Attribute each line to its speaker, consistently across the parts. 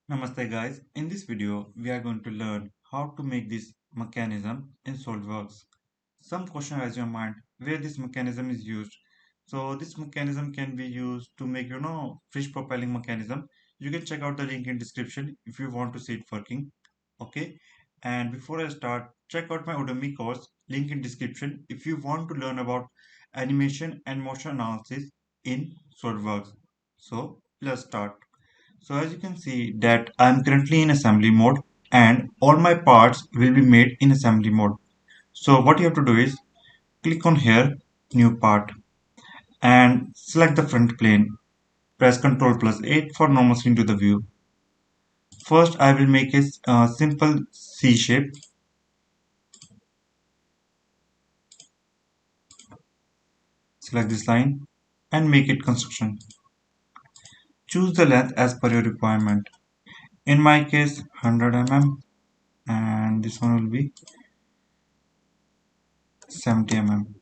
Speaker 1: Namaste guys, in this video we are going to learn how to make this mechanism in Solidworks. Some question arises in your mind where this mechanism is used. So this mechanism can be used to make fish propelling mechanism. You can check out the link in description if you want to see it working. Okay, and before I start, check out my Udemy course, link in description if you want to learn about animation and motion analysis in Solidworks. So let's start. So as you can see that I am currently in assembly mode and all my parts will be made in assembly mode. So what you have to do is click on here, new part, and select the front plane. Press Ctrl plus 8 for normal screen to the view. First I will make a simple C shape. Select this line and make it construction. Choose the length as per your requirement. In my case 100 mm and this one will be 70 mm.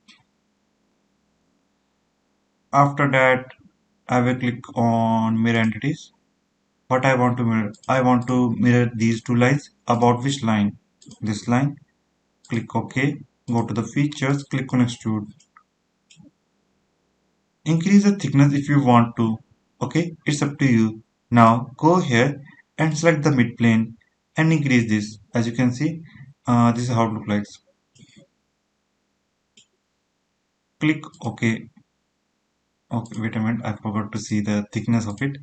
Speaker 1: After that I will click on mirror entities. What I want to mirror? I want to mirror these two lines. About which line? This line. Click OK. Go to the features. Click on extrude. Increase the thickness if you want to. Okay, it's up to you. Now go here and select the mid plane and increase this. As you can see, this is how it looks like. Click OK. Okay, wait a minute. I forgot to see the thickness of it.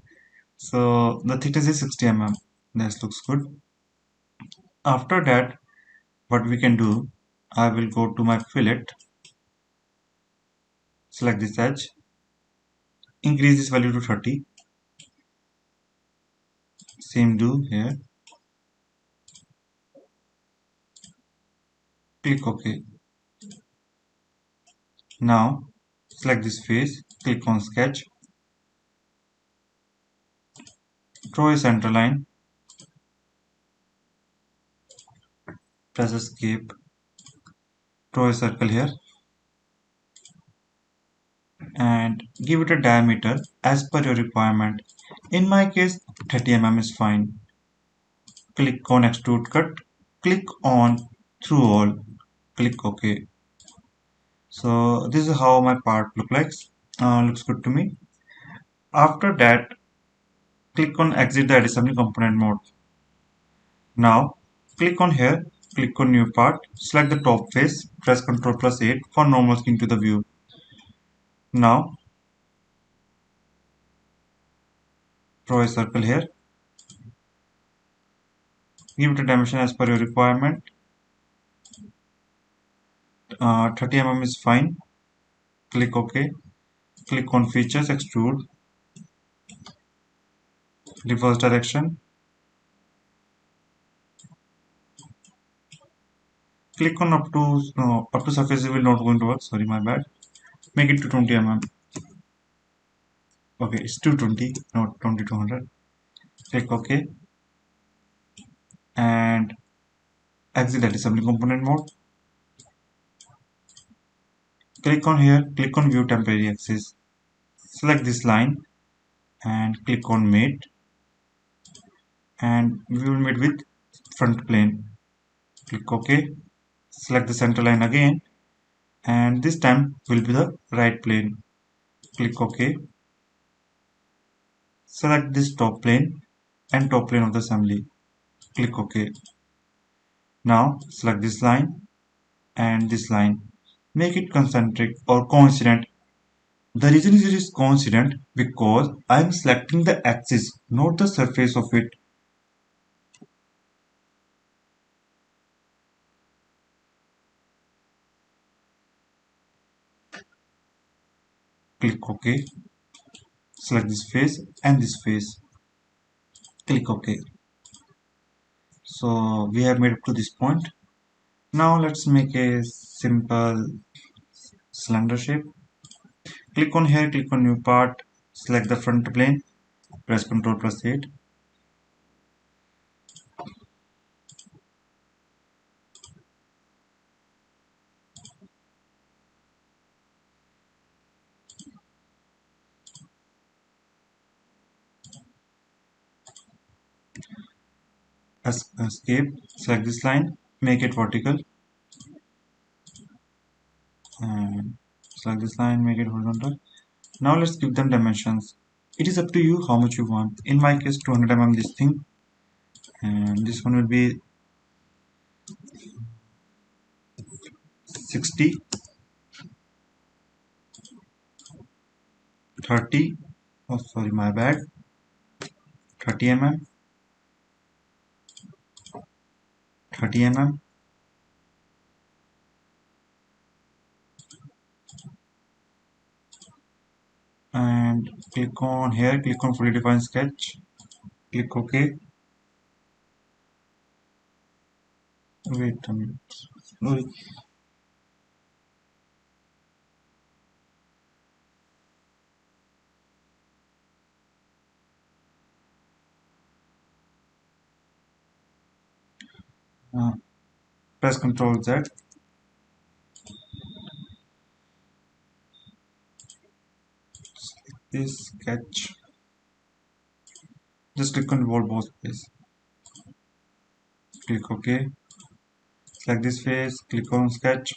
Speaker 1: So the thickness is 60 mm. That looks good. After that, what we can do, I will go to my fillet, select this edge, increase this value to 30. Same do here. Click OK. Now select this face, click on sketch, draw a center line, press escape, draw a circle here and give it a diameter as per your requirement. In my case 30 mm is fine. Click on extrude cut, click on through all, click OK. So this is how my part looks good to me. After that, click on exit the assembly component mode. Now click on here, click on new part, select the top face, press Ctrl plus 8 for normal skin to the view. Now draw a circle here, give it a dimension as per your requirement. 30 mm is fine. Click OK. Click on features, extrude, reverse direction. Click on up to no, up to surface will not going to work. Sorry, my bad. Make it to 20 mm. Okay, it's 220, not 2200. Click OK and exit that assembly component mode. Click on here, click on view temporary axis. Select this line and click on mate and we will meet with front plane. Click OK. Select the center line again and this time will be the right plane. Click OK. Select this top plane and top plane of the assembly. Click OK. Now select this line and this line. Make it concentric or coincident. The reason it is coincident because I am selecting the axis, not the surface of it. Click OK. Select this face and this face. Click OK. So we have made up to this point. Now let's make a simple cylinder shape. Click on here, click on new part, select the front plane, press Ctrl plus 8. Escape, select this line, make it vertical, and select this line, make it horizontal. Now let's give them dimensions. It is up to you how much you want. In my case, 200 mm this thing, and this one will be 60, 30. Oh, sorry, my bad. 30 mm, 30 mm, and click on here. Click on fully defined sketch. Click OK. Wait a minute. Sorry. Uh, Press Ctrl Z. This sketch. Just click on wall both face. Click OK. Select this face. Click on sketch.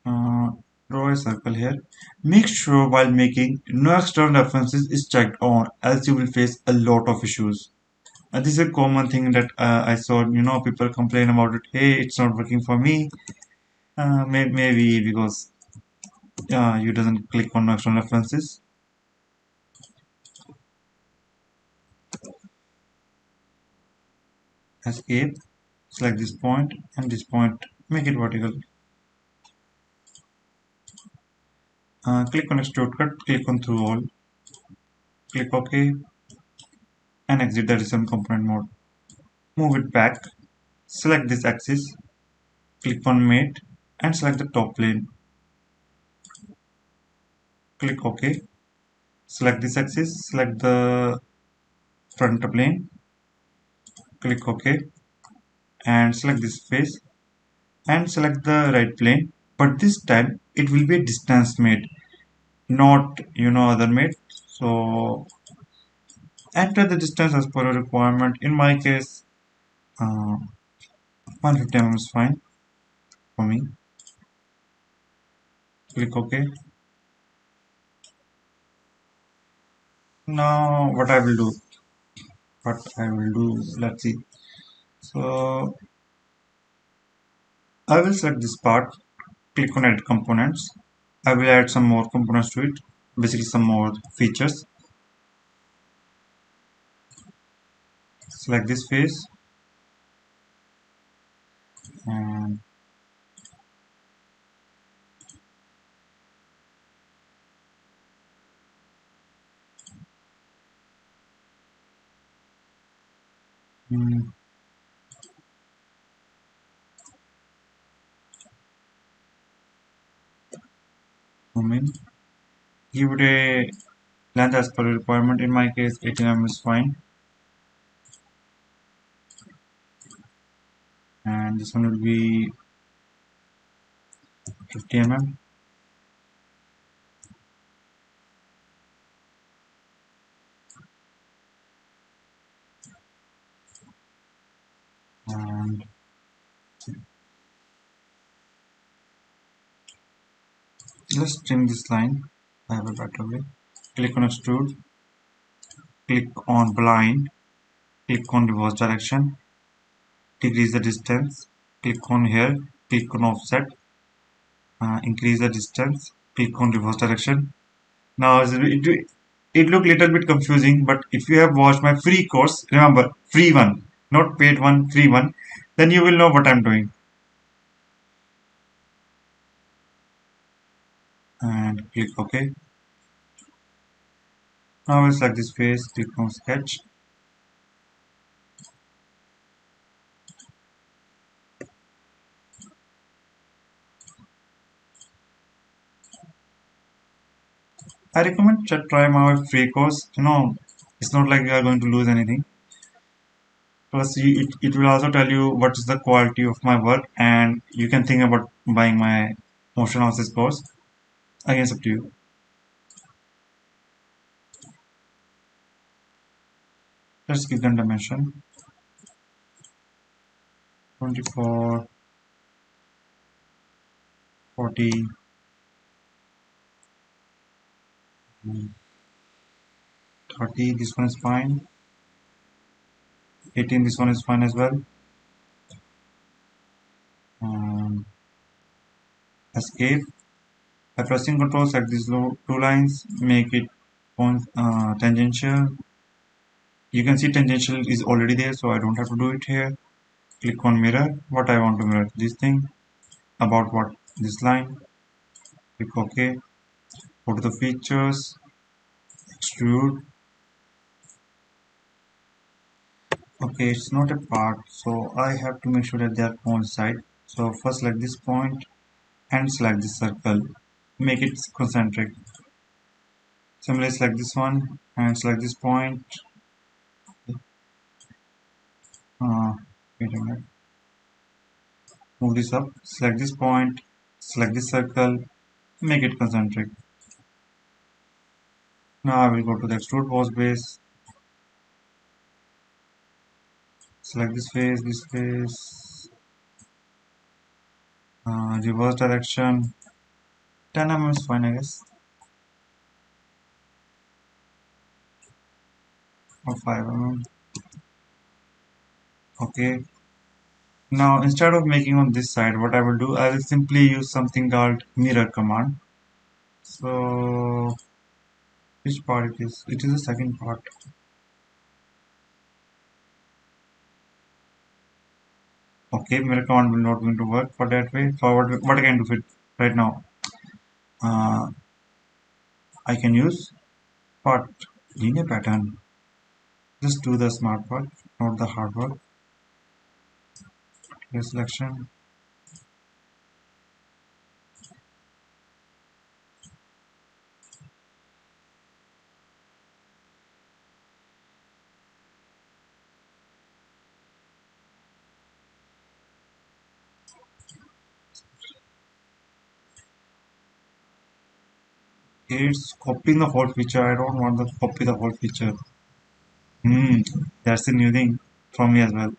Speaker 1: Uh, Draw a circle here. Make sure while making no external references is checked on, else you will face a lot of issues. This is a common thing that I saw. People complain about it. Hey, it's not working for me. Maybe because you doesn't click on external references. Escape. Select this point and this point. Make it vertical. Click on extrude cut. Click on through all. Click OK and exit the resume component mode. Move it back. Select this axis. Click on mate and select the top plane. Click OK. Select this axis. Select the front plane. Click OK and select this face and select the right plane. But this time it will be a distance mate, not other mate. So enter the distance as per your requirement. In my case, 150 mm is fine for me. Click OK. Now what I will do, let's see. So I will select this part, click on edit components. I will add some more components to it, basically some more features. Select this face and mm, zoom in. Give it a length as per requirement. In my case, 18 mm is fine, and this one will be 50 mm. And let's trim this line. I have a better way. Click on extrude. Click on blind. Click on reverse direction. Decrease the distance. Click on here. Click on offset. Increase the distance. Click on reverse direction. Now it look little bit confusing, but if you have watched my free course, remember free one, not paid one, free one, then you will know what I'm doing. And click OK. Now we'll select this face, click on sketch. I recommend try my free course. It's not like you are going to lose anything. Plus, it will also tell you what is the quality of my work, and you can think about buying my motion analysis course. Again, it's up to you. Let's give them dimension 24, 40, 30. This one is fine. 18. This one is fine as well. Um, Escape. By pressing Ctrl, select these two lines, make it tangential. You can see tangential is already there, so I don't have to do it here. Click on mirror. What I want to mirror, this thing. About what? This line. Click OK. Go to the features. Extrude. Okay, it's not a part, so I have to make sure that they are coincide. So first select this point and select this circle. Make it concentric. Similarly, select this one and select this point. Uh, Wait a minute. Move this up. Select this point. Select this circle. Make it concentric. Now I will go to the extrude boss base. Select this face, reverse direction. 10 mm is fine, I guess, or 5 mm. Okay. Now instead of making on this side, what I will do, I will simply use something called mirror command. So which part it is? It is the second part. Okay, mirror command will not going to work for that way. For what I can do it right now? Uh, I can use part linear pattern. Just do the smart work, not the hard work. Clear selection. It's copying the whole feature. I don't want to copy the whole feature. That's a new thing for me as well.